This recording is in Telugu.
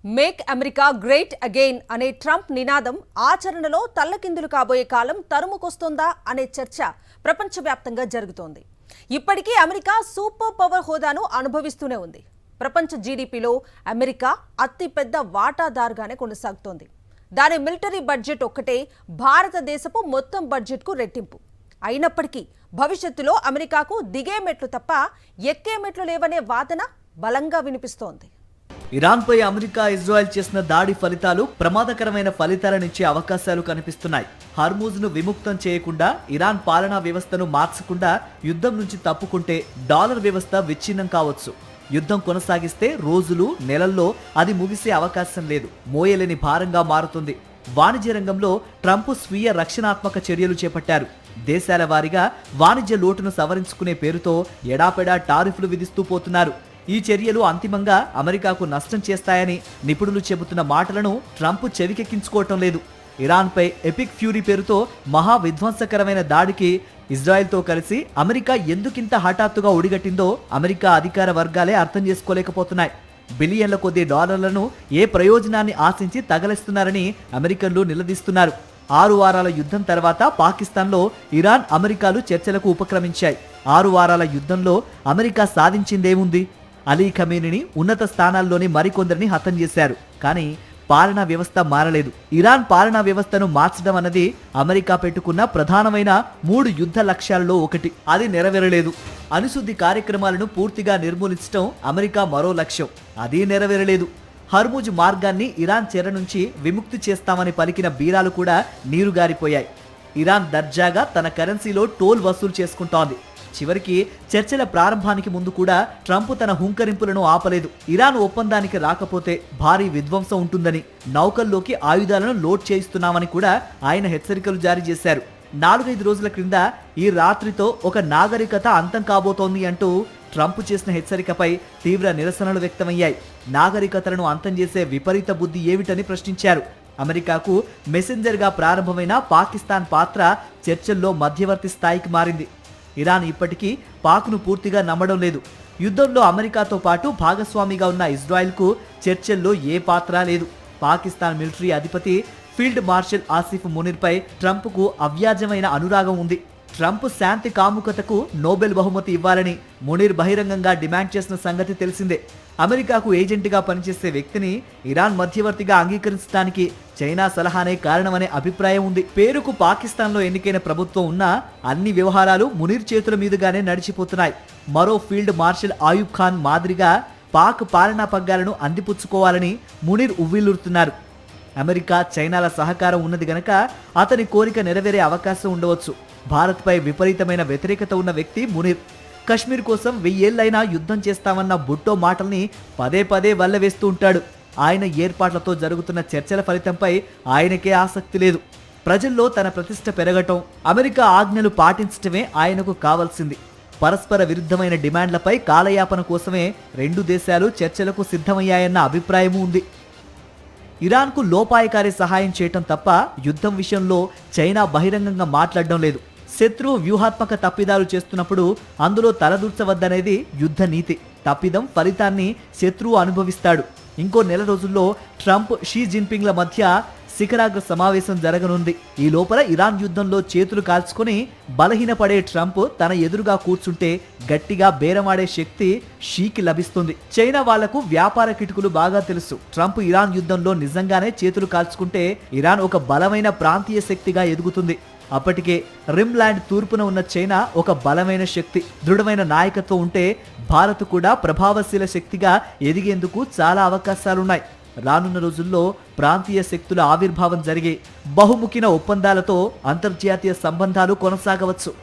మేక్ అమెరికా గ్రేట్ అగైన్ అనే ట్రంప్ నినాదం ఆచరణలో తల్లకిందులు కాబోయే కాలం తరుముకొస్తుందా అనే చర్చ ప్రపంచవ్యాప్తంగా జరుగుతోంది. ఇప్పటికీ అమెరికా సూపర్ పవర్ హోదాను అనుభవిస్తూనే ఉంది. ప్రపంచ జీడీపీలో అమెరికా అతిపెద్ద వాటాదారుగానే కొనసాగుతోంది. దాని మిలిటరీ బడ్జెట్ ఒక్కటే భారతదేశపు మొత్తం బడ్జెట్కు రెట్టింపు. అయినప్పటికీ భవిష్యత్తులో అమెరికాకు దిగే మెట్లు తప్ప ఎక్కే మెట్లు లేవనే వాదన బలంగా వినిపిస్తోంది. ఇరాన్పై అమెరికా ఇజ్రాయెల్ చేసిన దాడి ఫలితాలు ప్రమాదకరమైన ఫలితాలనిచ్చే అవకాశాలు కనిపిస్తున్నాయి. హార్మూజ్ను విముక్తం చేయకుండా, ఇరాన్ పాలనా వ్యవస్థను మార్చకుండా యుద్ధం నుంచి తప్పుకుంటే డాలర్ వ్యవస్థ విచ్ఛిన్నం కావచ్చు. యుద్ధం కొనసాగిస్తే రోజులు, నెలల్లో అది ముగిసే అవకాశం లేదు. మోయలేని భారంగా మారుతుంది. వాణిజ్య రంగంలో ట్రంప్ స్వీయ రక్షణాత్మక చర్యలు చేపట్టారు. దేశాల వారీగా వాణిజ్య లోటును సవరించుకునే పేరుతో ఎడాపెడా టారిఫ్లు విధిస్తూ పోతున్నారు. ఈ చర్యలు అంతిమంగా అమెరికాకు నష్టం చేస్తాయని నిపుణులు చెబుతున్న మాటలను ట్రంప్ చెవికెక్కించుకోవటం లేదు. ఇరాన్పై ఎపిక్ ఫ్యూరీ పేరుతో మహా విధ్వంసకరమైన దాడికి ఇజ్రాయెల్తో కలిసి అమెరికా ఎందుకింత హఠాత్తుగా ఒడిగట్టిందో అమెరికా అధికార వర్గాలే అర్థం చేసుకోలేకపోతున్నాయి. బిలియన్ల కొద్ది డాలర్లను ఏ ప్రయోజనాన్ని ఆశించి తగలిస్తున్నారని అమెరికన్లు నిలదీస్తున్నారు. 6 వారాల యుద్ధం తర్వాత పాకిస్తాన్లో ఇరాన్, అమెరికాలు చర్చలకు ఉపక్రమించాయి. 6 వారాల యుద్ధంలో అమెరికా సాధించిందేముంది? అలీ ఖమేనీని ఉన్నత స్థానాల్లోని మరికొందరిని హతం చేశారు. కానీ పాలనా వ్యవస్థ మారలేదు. ఇరాన్ పాలనా వ్యవస్థను మార్చడం అన్నది అమెరికా పెట్టుకున్న ప్రధానమైన 3 యుద్ధ లక్ష్యాల్లో ఒకటి. అది నెరవేరలేదు. అణుశుద్ధి కార్యక్రమాలను పూర్తిగా నిర్మూలించడం అమెరికా మరో లక్ష్యం. అది నెరవేరలేదు. హర్ముజ్ మార్గాన్ని ఇరాన్ చెర నుంచి విముక్తి చేస్తామని పలికిన బీరాలు కూడా నీరుగారిపోయాయి. ఇరాన్ దర్జాగా తన కరెన్సీలో టోల్ వసూలు చేసుకుంటోంది. చివరికి చర్చల ప్రారంభానికి ముందు కూడా ట్రంప్ తన హుంకరింపులను ఆపలేదు. ఇరాన్ ఒప్పందానికి రాకపోతే భారీ విధ్వంసం ఉంటుందని, నౌకల్లోకి ఆయుధాలను లోడ్ చేయిస్తున్నామని కూడా ఆయన హెచ్చరికలు జారీ చేశారు. 4-5 రోజుల క్రింద ఈ రాత్రితో ఒక నాగరికత అంతం కాబోతోంది అంటూ ట్రంప్ చేసిన హెచ్చరికపై తీవ్ర నిరసనలు వ్యక్తమయ్యాయి. నాగరికతలను అంతం చేసే విపరీత బుద్ధి ఏమిటని ప్రశ్నించారు. అమెరికాకు మెసెంజర్గా ప్రారంభమైన పాకిస్తాన్ పాత్ర చర్చల్లో మధ్యవర్తి స్థాయికి మారింది. ఇరాన్ ఇప్పటికీ పాక్ను పూర్తిగా నమ్మడం లేదు. యుద్ధంలో అమెరికాతో పాటు భాగస్వామిగా ఉన్న ఇజ్రాయెల్కు చర్చల్లో ఏ పాత్ర లేదు. పాకిస్తాన్ మిలిటరీ అధిపతి ఫీల్డ్ మార్షల్ ఆసిఫ్ మునీర్పై ట్రంప్కు అవ్యాజమైన అనురాగం ఉంది. ట్రంప్ శాంతి కాముకతకు నోబెల్ బహుమతి ఇవ్వాలని మునీర్ బహిరంగంగా డిమాండ్ చేసిన సంగతి తెలిసిందే. అమెరికాకు ఏజెంట్గా పనిచేసే వ్యక్తిని ఇరాన్ మధ్యవర్తిగా అంగీకరించడానికి చైనా సలహానే కారణమనే అభిప్రాయం ఉంది. పేరుకు పాకిస్తాన్లో ఎన్నికైన ప్రభుత్వం ఉన్నా అన్ని వ్యవహారాలు మునీర్ చేతుల మీదుగానే నడిచిపోతున్నాయి. మరో ఫీల్డ్ మార్షల్ ఆయూబ్ ఖాన్ మాదిరిగా పాక్ పాలనా పగ్గాలను అందిపుచ్చుకోవాలని మునీర్ ఉవ్విల్లురుతున్నారు. అమెరికా, చైనాల సహకారం ఉన్నది గనక అతని కోరిక నెరవేరే అవకాశం ఉండవచ్చు. భారత్పై విపరీతమైన వ్యతిరేకత ఉన్న వ్యక్తి మునీర్. కశ్మీర్ కోసం 1000 ఏళ్లైనా యుద్ధం చేస్తామన్న బుట్టో మాటల్ని పదే పదే వల్లవేస్తూ ఉంటాడు. ఆయన ఏర్పాట్లతో జరుగుతున్న చర్చల ఫలితంపై ఆయనకే ఆసక్తి లేదు. ప్రజల్లో తన ప్రతిష్ట పెరగటం, అమెరికా ఆజ్ఞలు పాటించటమే ఆయనకు కావాల్సింది. పరస్పర విరుద్ధమైన డిమాండ్లపై కాలయాపన కోసమే 2 దేశాలు చర్చలకు సిద్ధమయ్యాయన్న అభిప్రాయమూ ఉంది. ఇరాన్కు లోపాయకారి సహాయం చేయటం తప్ప యుద్ధం విషయంలో చైనా బహిరంగంగా మాట్లాడడం లేదు. శత్రువు వ్యూహాత్మక తప్పిదాలు చేస్తున్నప్పుడు అందులో తలదూర్చవద్దనేది యుద్ధ నీతి. తప్పిదం ఫలితాన్ని శత్రువు అనుభవిస్తాడు. ఇంకో నెల రోజుల్లో ట్రంప్, షీ జిన్పింగ్ల మధ్య శిఖరాగ్ర సమావేశం జరగనుంది. ఈ లోపల ఇరాన్ యుద్ధంలో చేతులు కాల్చుకుని బలహీనపడే ట్రంప్ తన ఎదురుగా కూర్చుంటే గట్టిగా బేరమాడే శక్తి షీకి లభిస్తుంది. చైనా వాళ్లకు వ్యాపార కిటుకులు బాగా తెలుసు. ట్రంప్ ఇరాన్ యుద్ధంలో నిజంగానే చేతులు కాల్చుకుంటే ఇరాన్ ఒక బలమైన ప్రాంతీయ శక్తిగా ఎదుగుతుంది. అప్పటికే రిమ్లాండ్ తూర్పున ఉన్న చైనా ఒక బలమైన శక్తి. దృఢమైన నాయకత్వం ఉంటే భారత్ కూడా ప్రభావశీల శక్తిగా ఎదిగేందుకు చాలా అవకాశాలున్నాయి. రానున్న రోజుల్లో ప్రాంతీయ శక్తుల ఆవిర్భావం జరిగే బహుముఖిన ఒప్పందాలతో అంతర్జాతీయ సంబంధాలు కొనసాగవచ్చు.